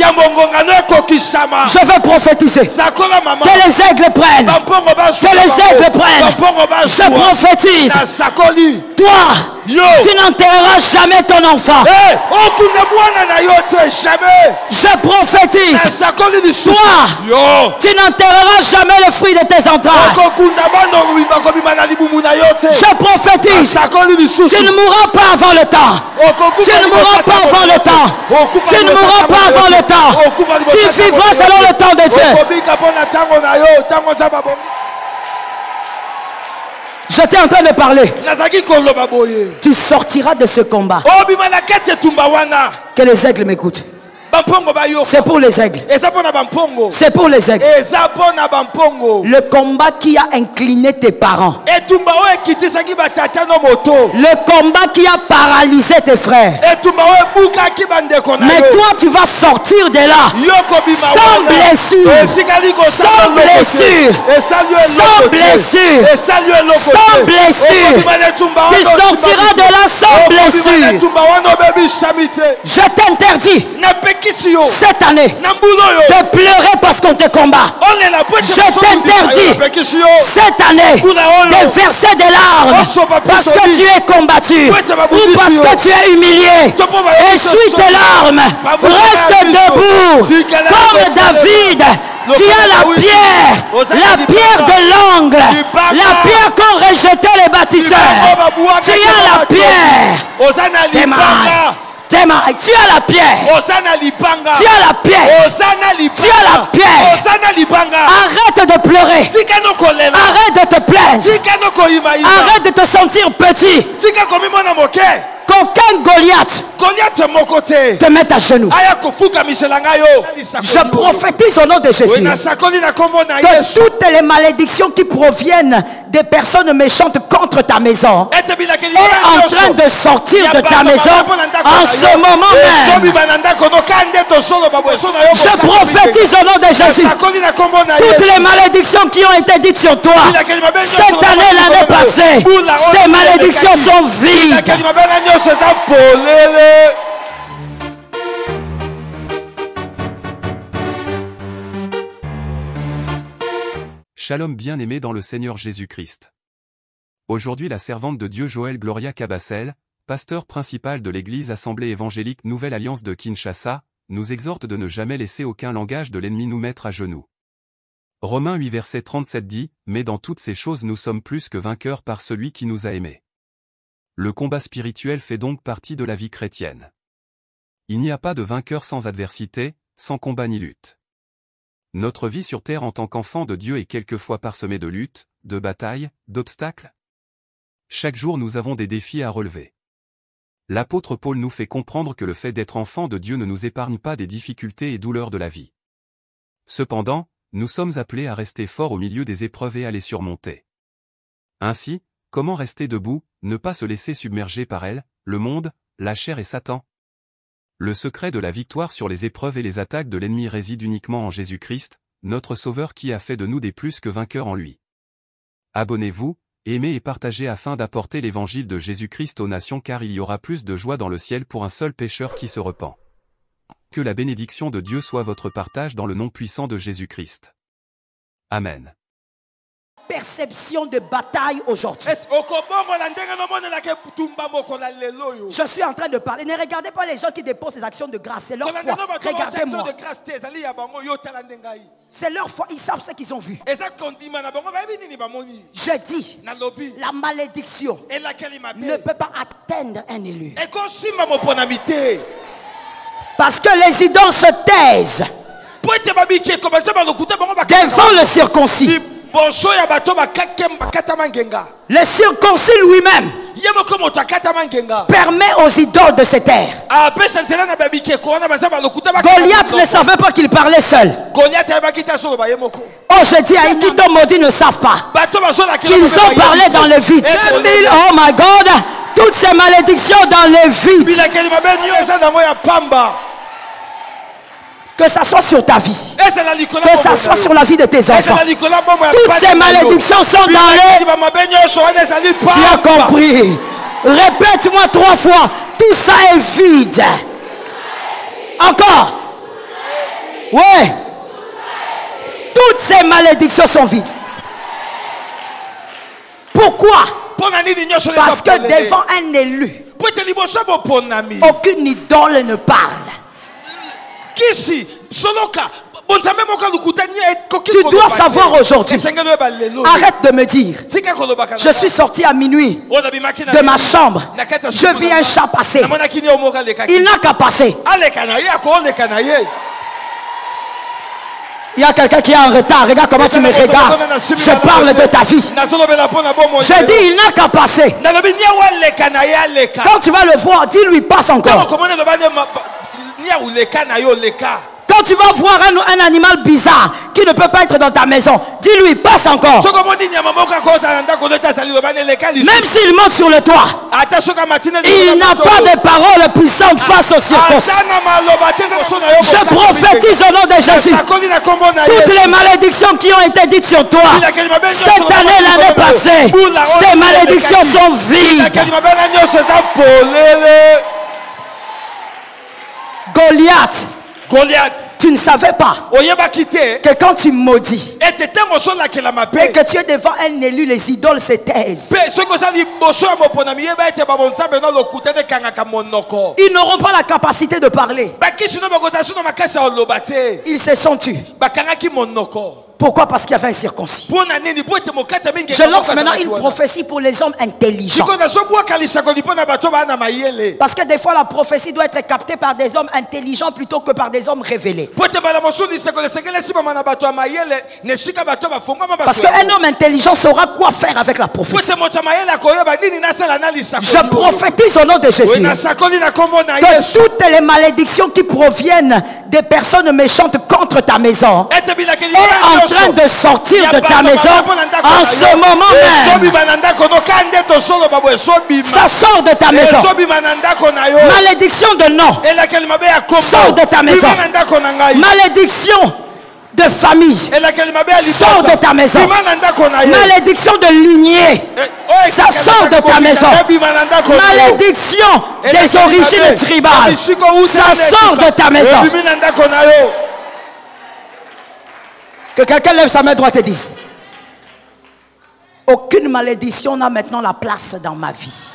Je veux prophétiser. Que les aigles prennent. Que les aigles prennent. Je prophétise. Toi, tu n'enterreras jamais ton enfant. Je prophétise. Toi, tu n'enterreras jamais le fruit de tes entrailles. Je prophétise. Tu ne mourras pas avant le temps. Tu ne mourras pas avant le temps. Tu ne mourras pas avant le temps. Tu vivras selon le temps de Dieu. J'étais en train de parler. Tu sortiras de ce combat. Que les aigles m'écoutent. C'est pour les aigles. C'est pour les aigles. Le combat qui a incliné tes parents. Le combat qui a paralysé tes frères. Mais toi tu vas sortir de là sans blessure. Sans blessure. Sans blessure. Sans blessure. Tu sortiras de là sans blessure. Je t'interdis cette année de pleurer parce qu'on te combat. Je t'interdis cette année de verser des larmes parce que tu es combattu ou parce que tu es humilié. Essuie tes larmes. Reste debout comme David. Tu as la pierre de l'angle, la pierre qu'ont rejeté les bâtisseurs. Tu as la pierre. T'es malade. Tu as la pierre. Tu as la pierre. Tu as la pierre. Arrête de pleurer. Arrête de te plaindre. Arrête de te sentir petit. Qu'aucun Goliath te mette à genoux. Je prophétise au nom de Jésus que toutes les malédictions qui proviennent des personnes méchantes contre ta maison est en train de sortir de ta maison en ce moment même. Je prophétise au nom de Jésus toutes les malédictions qui ont été dites sur toi cette année, l'année passée, ces malédictions sont vides. Shalom bien-aimé dans le Seigneur Jésus-Christ. Aujourd'hui la servante de Dieu Joël Gloria Cabassel, pasteur principal de l'église Assemblée évangélique Nouvelle Alliance de Kinshasa, nous exhorte de ne jamais laisser aucun langage de l'ennemi nous mettre à genoux. Romains 8 verset 37 dit, « Mais dans toutes ces choses nous sommes plus que vainqueurs par celui qui nous a aimés. » Le combat spirituel fait donc partie de la vie chrétienne. Il n'y a pas de vainqueur sans adversité, sans combat ni lutte. Notre vie sur terre en tant qu'enfant de Dieu est quelquefois parsemée de luttes, de batailles, d'obstacles. Chaque jour nous avons des défis à relever. L'apôtre Paul nous fait comprendre que le fait d'être enfant de Dieu ne nous épargne pas des difficultés et douleurs de la vie. Cependant, nous sommes appelés à rester forts au milieu des épreuves et à les surmonter. Ainsi, comment rester debout, ne pas se laisser submerger par elles, le monde, la chair et Satan? Le secret de la victoire sur les épreuves et les attaques de l'ennemi réside uniquement en Jésus-Christ, notre Sauveur qui a fait de nous des plus que vainqueurs en lui. Abonnez-vous, aimez et partagez afin d'apporter l'évangile de Jésus-Christ aux nations car il y aura plus de joie dans le ciel pour un seul pécheur qui se repent. Que la bénédiction de Dieu soit votre partage dans le nom puissant de Jésus-Christ. Amen. Perception de bataille aujourd'hui. Je suis en train de parler. Ne regardez pas les gens qui déposent ces actions de grâce. C'est leur foi. Regardez-moi. C'est leur foi. Ils savent ce qu'ils ont vu. Je dis, la malédiction ne peut pas atteindre un élu. Parce que les idoles se taisent devant le circoncis. Le circoncis lui-même permet aux idoles de se taire. Goliath ne savait pas qu'il parlait seul. Oh, je dis à eux qui t'ont maudit ne savent pas qu'ils ont parlé dans le vide. Oh my God, toutes ces malédictions dans le vide. Que ça soit sur ta vie, que ça soit sur la vie de tes enfants, toutes ces malédictions sont dans les... Tu as compris? Répète-moi 3 fois, tout ça est vide. Encore. Ouais. Toutes ces malédictions sont vides. Pourquoi? Parce que devant un élu, aucune idole ne parle. Tu dois savoir aujourd'hui. Arrête de me dire. Je suis sorti à minuit de ma chambre. Je vis un chat passer. Il n'a qu'à passer. Il y a quelqu'un qui est en retard. Regarde comment tu me regardes. Je parle de ta vie. J'ai dit il n'a qu'à passer. Quand tu vas le voir, dis-lui passe encore. Quand tu vas voir un animal bizarre qui ne peut pas être dans ta maison, dis-lui passe encore. Même s'il monte sur le toit, il n'a pas de paroles puissantes face aux circonstances. Je prophétise au nom de Jésus. Toutes les malédictions qui ont été dites sur toi cette année, l'année passée, ces malédictions sont vides. Goliath, tu ne savais pas que quand tu maudis et que tu es devant un élu, les idoles se taisent. Ils n'auront pas la capacité de parler. Ils se sont tus. Pourquoi? Parce qu'il y avait un circoncis. Je lance maintenant une prophétie pour les hommes intelligents. Parce que des fois la prophétie doit être captée par des hommes intelligents plutôt que par des hommes révélés. Parce qu'un homme intelligent saura quoi faire avec la prophétie. Je prophétise au nom de Jésus que toutes les malédictions qui proviennent des personnes méchantes contre ta maison est en train de sortir de ta maison en ce moment même. Ça sort de ta maison. Malédiction de nom sort de ta maison. Malédiction de famille sort de ta maison. Malédiction de lignée, ça sort de ta maison. Malédiction des origines tribales, ça sort de ta maison. Que quelqu'un lève sa main droite et dise: aucune malédiction n'a maintenant la place dans ma vie.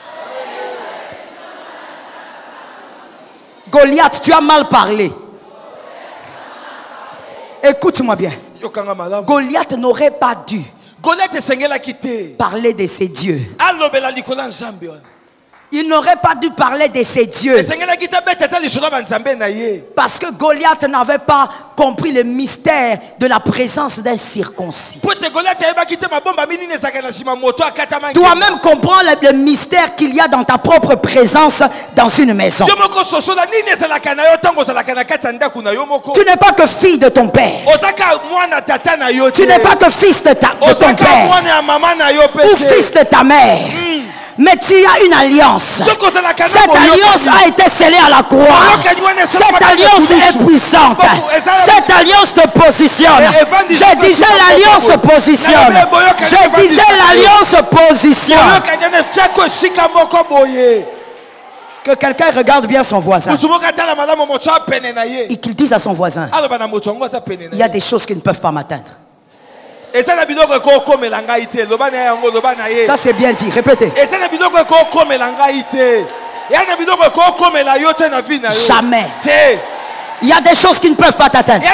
Goliath, tu as mal parlé. Écoute-moi bien. Goliath n'aurait pas dû parler de ses dieux. Il n'aurait pas dû parler de ses dieux. Parce que Goliath n'avait pas compris le mystère de la présence d'un circoncis. Toi-même comprends le mystère qu'il y a dans ta propre présence dans une maison. Tu n'es pas que fille de ton père. Tu n'es pas que fils de ton père ou fils de ta mère. Mais tu as une alliance. Cette alliance a été scellée à la croix. Cette alliance est puissante. Cette alliance te positionne. Je disais l'alliance positionne. Je disais l'alliance positionne. Que quelqu'un regarde bien son voisin et qu'il dise à son voisin: il y a des choses qui ne peuvent pas m'atteindre. Ça c'est bien dit, répétez. Jamais. Il y a des choses qui ne peuvent pas t'atteindre.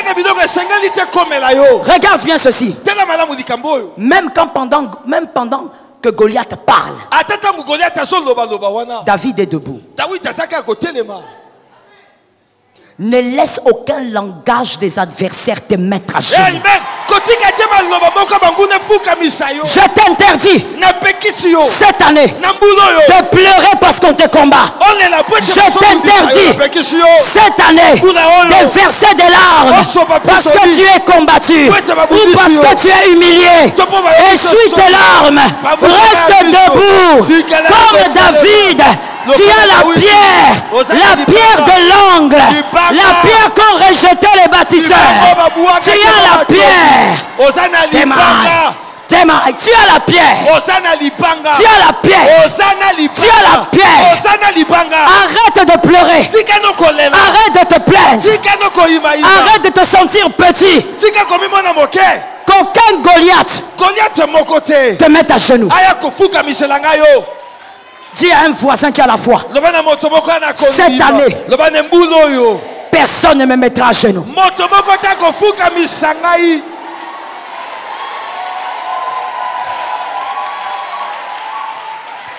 Regarde bien ceci. Même pendant que Goliath parle, David est debout. Ne laisse aucun langage des adversaires te mettre à genoux. Je t'interdis cette année de pleurer parce qu'on te combat. Je t'interdis cette année de verser des larmes parce que tu es combattu ou parce que tu es humilié. Essuie tes larmes. Reste debout comme David. Tu as la pierre de l'angle, la pierre qu'ont rejeté les bâtisseurs. Tu as la pierre. T'es mal. démarrer. Tu as la pierre. Tu as la pierre. Tu as la pierre. Arrête de pleurer. Arrête de te plaindre. Arrête de te sentir petit. Qu'aucun Goliath te mette à genoux. Dis à un voisin qui a la foi. Cette année, personne ne me mettra à genoux.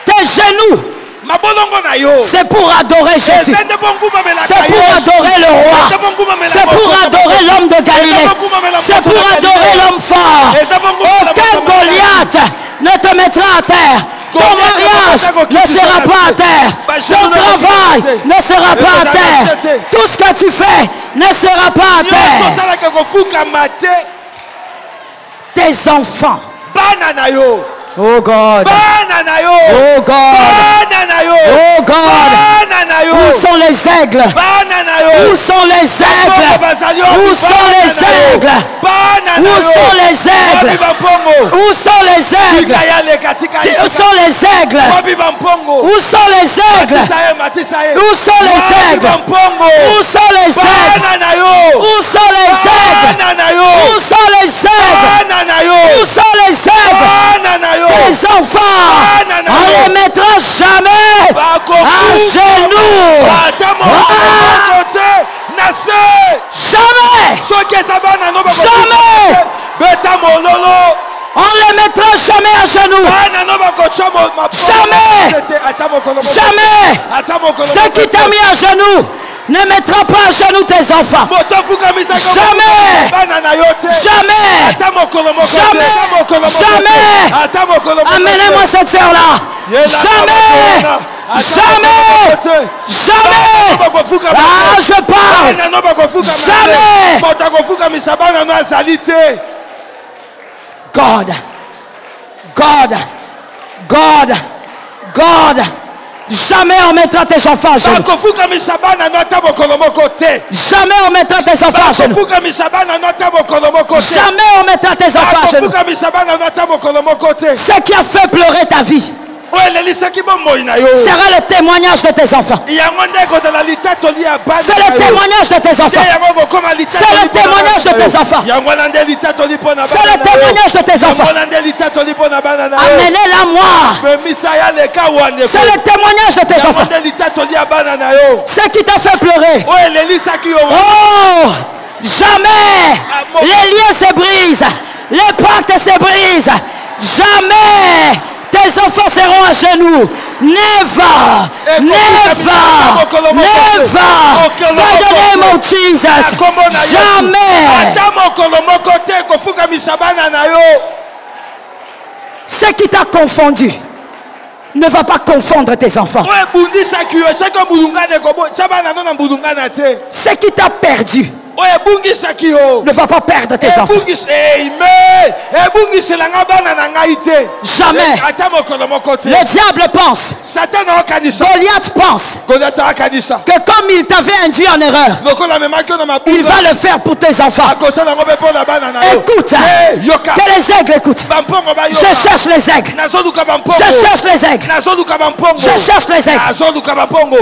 Tes genoux, c'est pour adorer Jésus. C'est pour adorer le roi. C'est pour adorer l'homme de Galilée. C'est pour adorer l'homme fort. Aucun Goliath ne te mettra à terre. Ton mariage ne sera pas à terre. Ton travail ne sera pas à terre. Tout ce que tu fais ne sera pas à terre. Tes enfants. Oh God. Oh God. Oh God. Où sont les aigles? Où sont les aigles? Où sont les aigles? Où sont les aigles? Où sont les aigles? Où sont les aigles? Où sont les aigles? Où sont les aigles? Où sont les aigles? Où sont les aigles? Où sont les aigles? Où sont les aigles? Tes enfants, on les mettra jamais à genoux. Jamais. Jamais. On les mettra jamais à genoux. Jamais. Jamais. Ce qui t'a mis à genoux ne mettra pas à genoux tes enfants. Jamais. Jamais. Jamais. Amenez-moi cette sœur-là. Jamais. Jamais. Jamais. Ah, je parle. Jamais. God. God. God. God. Jamais on mettra tes enfants à genoux. Jamais on mettra tes enfants à genoux. Jamais on mettra tes enfants à genoux. Ce qui a fait pleurer ta vie sera le témoignage de tes enfants. C'est le témoignage de tes enfants. C'est le témoignage de tes enfants. C'est le témoignage de tes enfants. Amenez-la moi. C'est le témoignage de tes enfants. Ce qui t'a fait pleurer. Oh, jamais les liens se brisent. Les pactes se brisent. Jamais tes enfants seront à genoux. Never. Never. Never. By the name of Jesus. Jamais. Ce qui t'a confondu ne va pas confondre tes enfants. Ce qui t'a perdu ne va pas perdre tes enfants. Jamais. Le diable pense, Goliath pense que comme il t'avait induit en erreur, il va le faire pour tes enfants. Écoute, que les aigles écoutent. Je cherche les aigles. Je cherche les aigles. Je cherche les aigles.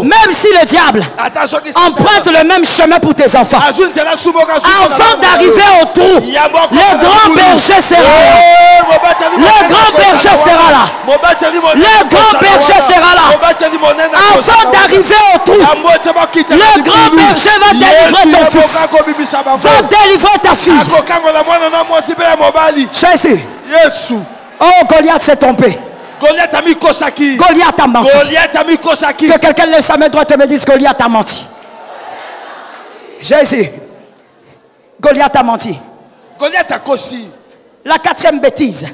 Même si le diable emprunte le même chemin pour tes enfants, avant d'arriver au trou, le grand berger sera là. Le grand berger sera là. Le grand berger sera là. Avant d'arriver au trou, le grand berger va délivrer ton fils. Va délivrer ta fille. Jésus. Oh, Goliath s'est trompé. Goliath a menti. Que quelqu'un lève sa main droite et me dise Goliath a menti. Jésus. Goliath a menti. La quatrième bêtise.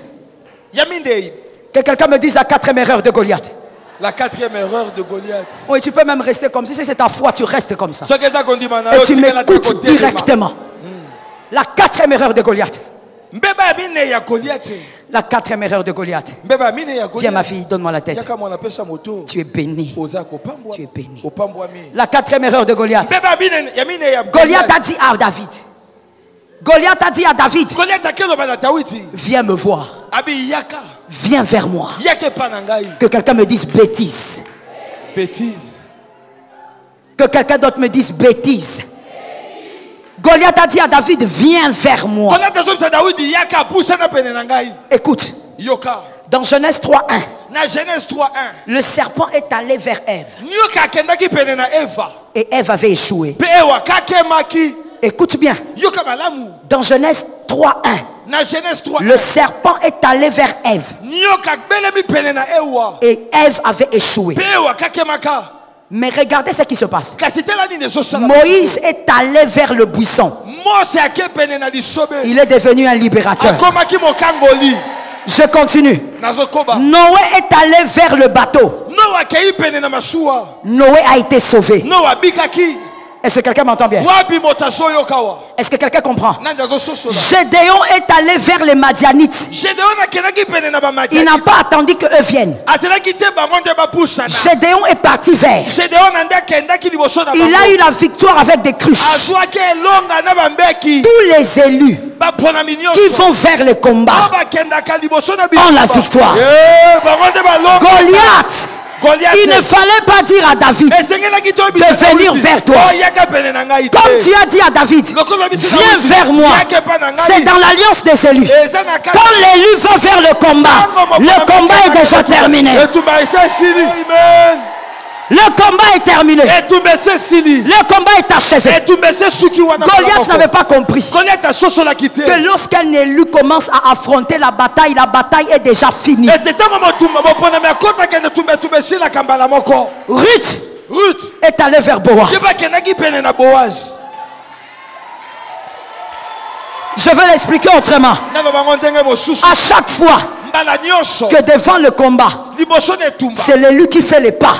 Que quelqu'un me dise la quatrième erreur de Goliath. La quatrième erreur de Goliath. Oui, tu peux même rester comme ça. Si c'est ta foi, tu restes comme ça. Et tu m'écoutes directement. La quatrième erreur de Goliath. La quatrième erreur de Goliath. Viens ma fille, donne-moi la tête. Tu es béni. Tu es béni. La quatrième erreur de Goliath. Goliath a dit à David, Goliath a dit à David, viens me voir. Viens vers moi. Que quelqu'un me dise bêtise. Bêtise. Que quelqu'un d'autre me dise bêtise. Goliath a dit à David, viens vers moi. Écoute. Dans Genèse 3:1. Le serpent est allé vers Ève. Et Ève avait échoué. Écoute bien. Dans Genèse 3:1. Le serpent est allé vers Ève. Et Ève avait échoué. Mais regardez ce qui se passe. Moïse est allé vers le buisson. Il est devenu un libérateur. Je continue. Noé est allé vers le bateau. Noé a été sauvé. Est-ce que quelqu'un m'entend bien? Est-ce que quelqu'un comprend? Gédéon est allé vers les Madianites. Il n'a pas attendu qu'eux viennent. Gédéon est parti vers. Il a eu la victoire avec des cruches. Tous les élus qui vont vers le combat ont la victoire. Goliath, il ne fallait pas dire à David de venir vers toi. Comme tu as dit à David, viens vers moi. C'est dans l'alliance des élus. Quand l'élu va vers le combat est déjà terminé. Le combat est terminé. Le combat est achevé. Goliath n'avait pas compris que lorsqu'un élu commence à affronter la bataille est déjà finie. Ruth est allée vers Boaz. Je vais l'expliquer autrement. À chaque fois que devant le combat, c'est l'élu qui fait les pas,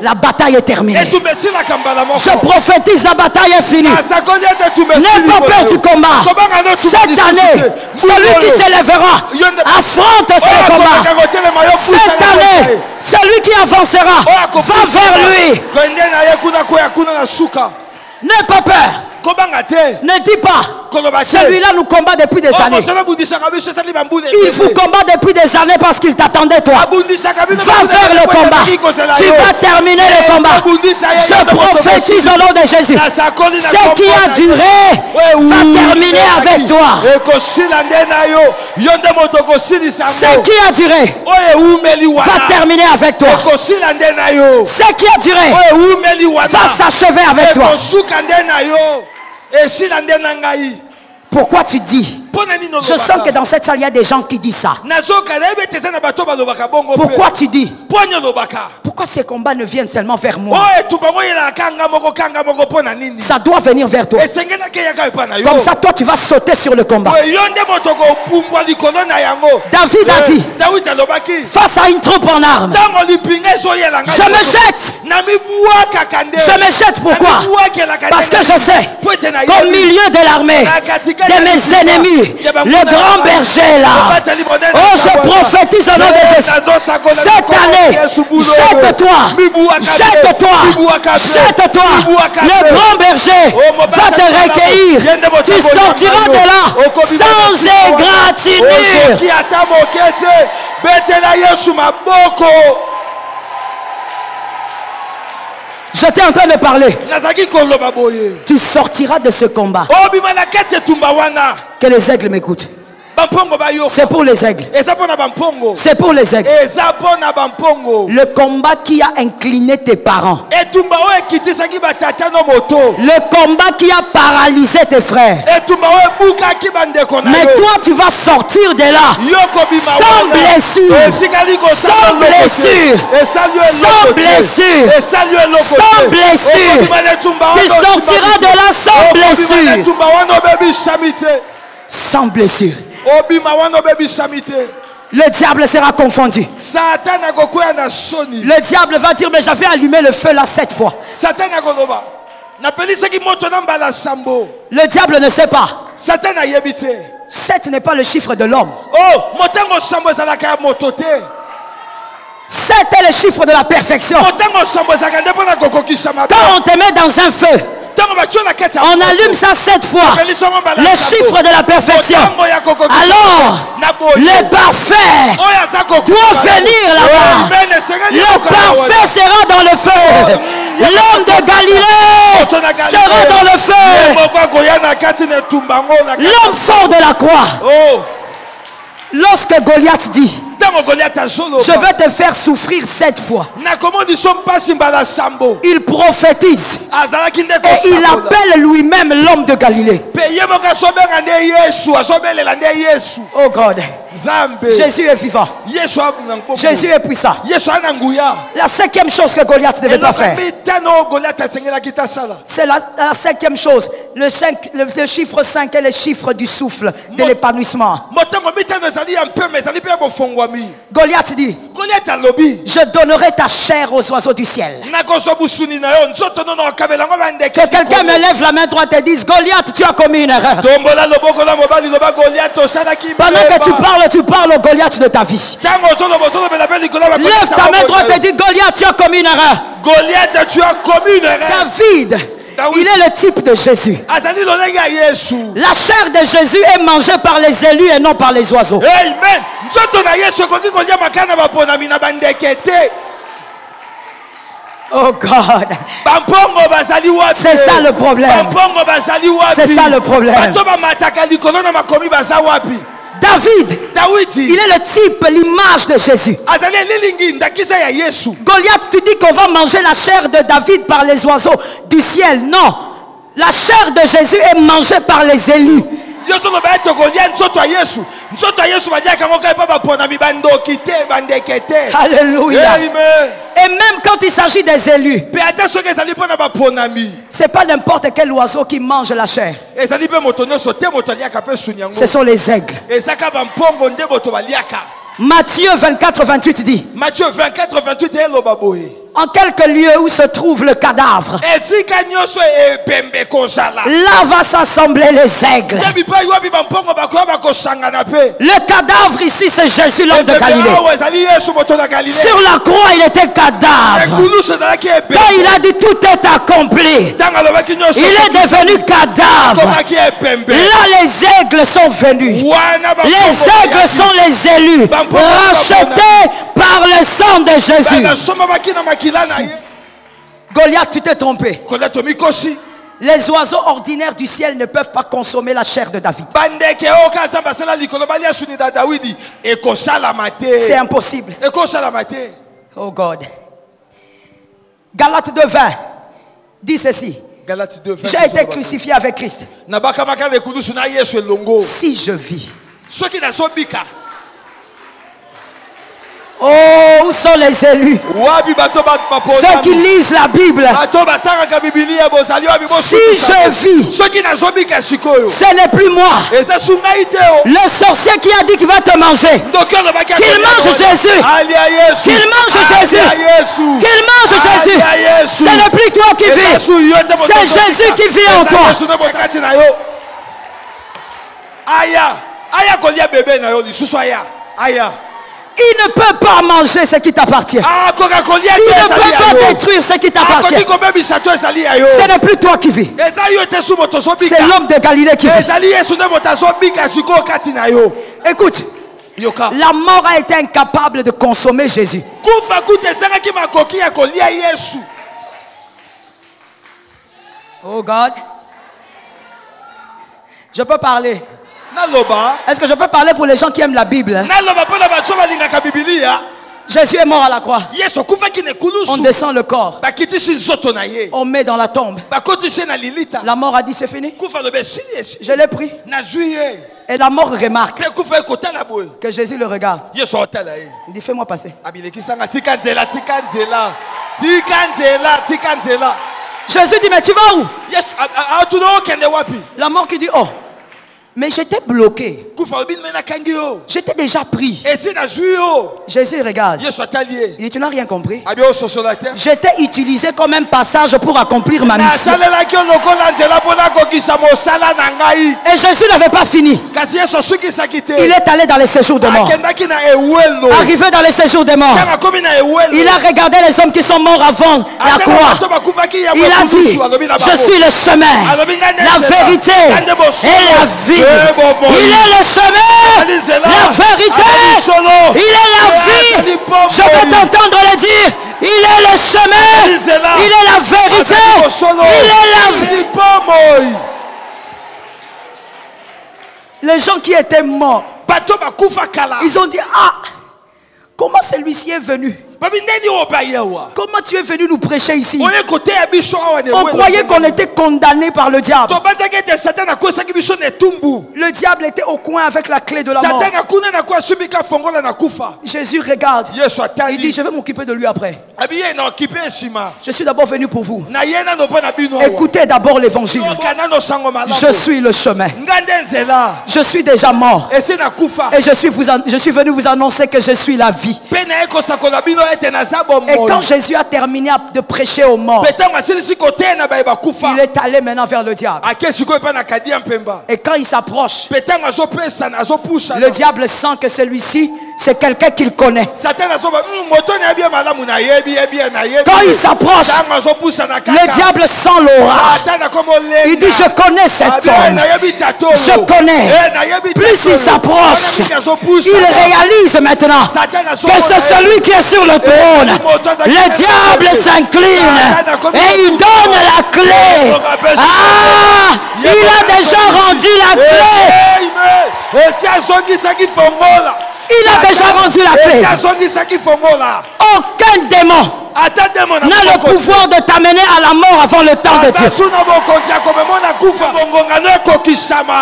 la bataille est terminée. Je prophétise, la bataille est finie. N'aie pas peur du combat. Cette année, celui qui s'élèvera affronte ce combat. Cette année, celui qui avancera va vers lui. N'aie pas peur. Ne dis pas, celui-là nous combat depuis des années. Il vous combat depuis des années parce qu'il t'attendait toi. Va vers le combat. Tu vas terminer le combat. Je prophétise au nom de Jésus. Ce qui a duré va terminer avec toi. Ce qui a duré va terminer avec toi. Ce qui a duré va s'achever avec toi. Pourquoi tu dis? Je sens que dans cette salle il y a des gens qui disent ça. Pourquoi tu dis? Pourquoi ces combats ne viennent seulement vers moi? Ça doit venir vers toi. Comme ça toi tu vas sauter sur le combat. David a dit face à une troupe en armes, je me jette. Je me jette, pourquoi? Parce que je sais qu'au milieu de l'armée de mes ennemis, le grand berger est là. Oh, je prophétise au nom de Jésus. Cette année, jette-toi. Jette-toi. Jette-toi. Le grand berger va te recueillir. Tu sortiras de là sans égratignure. J'étais en train de parler. Tu sortiras de ce combat. Que les aigles m'écoutent. C'est pour les aigles. C'est pour les aigles. Le combat qui a incliné tes parents. Le combat qui a paralysé tes frères. Mais toi tu vas sortir de là sans blessure. Sans blessure. Sans blessure. Sans blessure. Tu sortiras de là sans blessure. Sans blessure. Le diable sera confondu. Le diable va dire, mais j'avais allumé le feu là 7 fois. Le diable ne sait pas. 7 n'est pas le chiffre de l'homme. 7 est le chiffre de la perfection. Quand on te met dans un feu, On allume ça 7 fois. Le chiffre de la perfection. Alors, le parfait doit venir là-bas. Le parfait sera dans le feu. L'homme de Galilée sera dans le feu. L'homme fort de la croix. Lorsque Goliath dit, je vais te faire souffrir 7 fois, il prophétise et il appelle lui-même l'homme de Galilée. Oh God, Jésus est vivant. Jésus est puissant. La 5e chose que Goliath ne devait pas faire, c'est la 5e chose. Le chiffre 5 est le chiffre du souffle, de l'épanouissement. Goliath dit, je donnerai ta chair aux oiseaux du ciel. Que quelqu'un me lève la main droite et dise, Goliath, tu as commis une erreur. Pendant que tu parles au Goliath de ta vie. Lève ta main droite et dis, Goliath, tu as commis une erreur. Goliath, tu as commis une erreur. David, il est le type de Jésus. La chair de Jésus est mangée par les élus et non par les oiseaux. Amen. Oh God. C'est ça le problème. C'est ça le problème. David, il est le type, l'image de Jésus. Goliath, tu dis qu'on va manger la chair de David par les oiseaux du ciel. Non, la chair de Jésus est mangée par les élus. Alléluia. Et même quand il s'agit des élus, c'est pas n'importe quel oiseau qui mange la chair. Ce sont les aigles. Matthieu 24, 28 dit, en quelques lieux où se trouve le cadavre, là va s'assembler les aigles. Le cadavre ici, c'est Jésus, l'homme de Galilée. Sur la croix, il était cadavre. Quand il a dit tout est accompli, il est devenu cadavre. Là, les aigles sont venus. Les aigles sont les élus, rachetés par le sang de Jésus. Goliath, tu t'es trompé. Les oiseaux ordinaires du ciel ne peuvent pas consommer la chair de David. C'est impossible. Oh God. Galates 2:20 dit ceci. J'ai été crucifié avec Christ. Si je vis. Oh, où sont les élus? Ceux qui lisent la Bible. Si je vis, ce n'est plus moi. Le sorcier qui a dit qu'il va te manger, qu'il mange Jésus. Qu'il mange Jésus. Qu'il mange Jésus. Ce n'est plus toi qui vis. C'est Jésus qui vit en toi. Il ne peut pas manger ce qui t'appartient. Il ne peut pas détruire ce qui t'appartient. Ce n'est plus toi qui vis. C'est l'homme de Galilée qui vit. Écoute, la mort a été incapable de consommer Jésus. Oh God. Je peux parler. Est-ce que je peux parler pour les gens qui aiment la Bible? Jésus est mort à la croix. On descend le corps. On met dans la tombe. La mort a dit c'est fini. Je l'ai pris. Et la mort remarque que Jésus le regarde. Il dit fais-moi passer. Jésus dit mais tu vas où? La mort qui dit oh. Mais j'étais bloqué. J'étais déjà pris. Jésus regarde. Il dit, tu n'as rien compris. J'étais utilisé comme un passage pour accomplir ma mission. Et Jésus n'avait pas fini. Il est allé dans les séjours des morts. Arrivé dans les séjours des morts, il a regardé les hommes qui sont morts avant la croix. Il a dit, je suis le chemin, la vérité et la vie. Il est le chemin, la vérité, il est la vie. Je vais t'entendre le dire. Il est le chemin, il est la vérité, il est la vie. Les gens qui étaient morts, ils ont dit, ah, comment celui-ci est venu? Comment tu es venu nous prêcher ici? On croyait qu'on était condamné par le diable. Le diable était au coin avec la clé de la mort. Jésus regarde. Il dit, je vais m'occuper de lui après. Je suis d'abord venu pour vous. Écoutez d'abord l'évangile. Je suis le chemin. Je suis déjà mort. Et je suis venu vous annoncer que je suis la vie. Et quand Jésus a terminé de prêcher aux morts, il est allé maintenant vers le diable. Et quand il s'approche, le diable sent que celui-ci, c'est quelqu'un qu'il connaît. Quand il s'approche, le diable sent l'aura. Il dit, je connais cet homme. Je connais. Plus il s'approche, il réalise maintenant que c'est celui qui est sur le trône. Le diable s'incline et il donne la clé. Ah, il a déjà rendu la clé. Il a déjà rendu la clé. Aucun démon n'a le pouvoir de t'amener à la mort avant le temps de Dieu.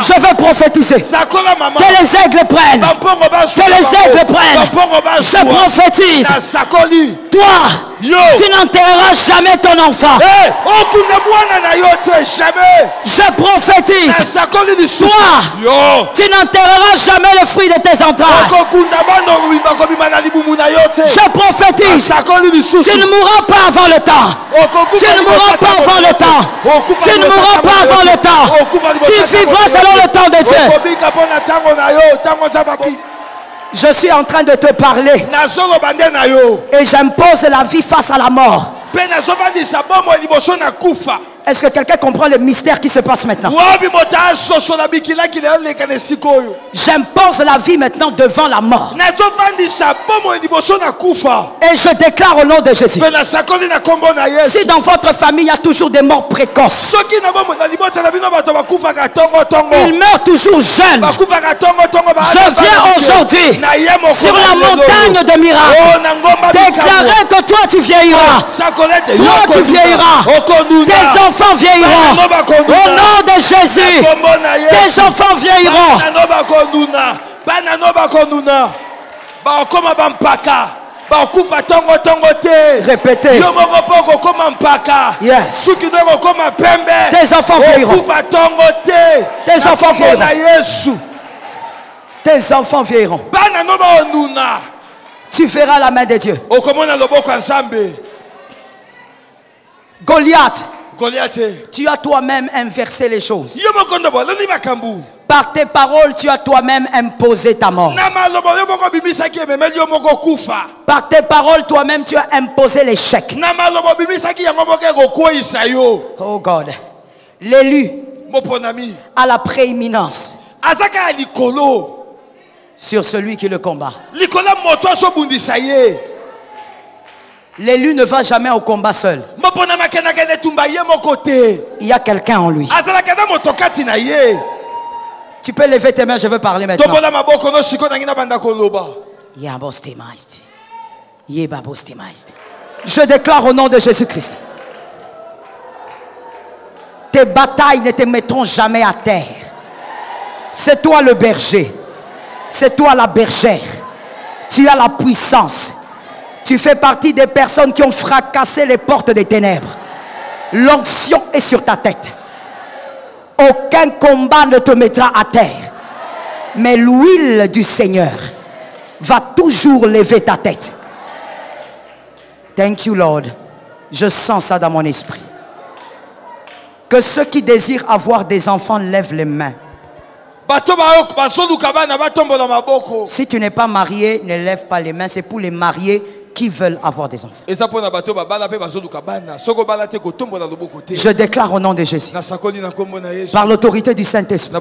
Je veux prophétiser. Que les aigles prennent. Que les aigles prennent. Je prophétise. Toi, tu n'enterreras jamais ton enfant. Je prophétise. Toi, tu n'enterreras jamais le fruit de tes entrailles. Je prophétise. Tu ne mourras pas avant le temps. Tu ne mourras pas avant le temps. Tu ne mourras pas avant le temps. Tu vivras selon le temps de Dieu. Je suis en train de te parler. Et j'impose la vie face à la mort. Est-ce que quelqu'un comprend le mystère qui se passe maintenant? J'impose la vie maintenant devant la mort. Et je déclare au nom de Jésus. Si dans votre famille il y a toujours des morts précoces, ils meurent toujours jeunes. Je viens aujourd'hui sur la montagne de miracles déclarer que toi tu vieilliras. Toi tu vieilliras. Tes enfants vieilliront. Au nom de Jésus, tes enfants vieilliront. Répétez. Yes. Tes enfants vieilliront. Tes enfants vieilliront. Tes enfants vieilliront. Tu verras la main de Dieu. Goliath, tu as toi-même inversé les choses. Par tes paroles, tu as toi-même imposé ta mort. Par tes paroles, toi-même, tu as imposé l'échec. Oh God. L'élu a la prééminence sur celui qui le combat. L'élu ne va jamais au combat seul. Il y a quelqu'un en lui. Tu peux lever tes mains, je veux parler maintenant. Je déclare au nom de Jésus-Christ. Tes batailles ne te mettront jamais à terre. C'est toi le berger. C'est toi la bergère. Tu as la puissance. Tu fais partie des personnes qui ont fracassé les portes des ténèbres. L'onction est sur ta tête. Aucun combat ne te mettra à terre. Mais l'huile du Seigneur va toujours lever ta tête. Thank you, Lord. Je sens ça dans mon esprit. Que ceux qui désirent avoir des enfants lèvent les mains. Si tu n'es pas marié, ne lève pas les mains. C'est pour les mariés qui veulent avoir des enfants. Je déclare au nom de Jésus, par l'autorité du Saint-Esprit,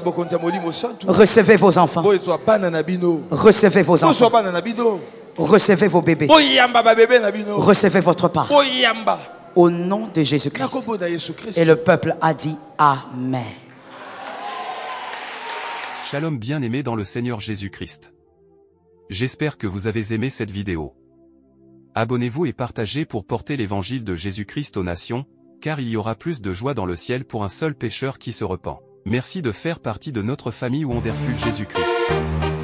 recevez vos enfants. Recevez vos enfants. Recevez vos bébés. Recevez votre part. Au nom de Jésus-Christ. Et le peuple a dit Amen. Shalom bien-aimés dans le Seigneur Jésus-Christ. J'espère que vous avez aimé cette vidéo. Abonnez-vous et partagez pour porter l'évangile de Jésus-Christ aux nations, car il y aura plus de joie dans le ciel pour un seul pécheur qui se repent. Merci de faire partie de notre famille Wonderful Jésus-Christ.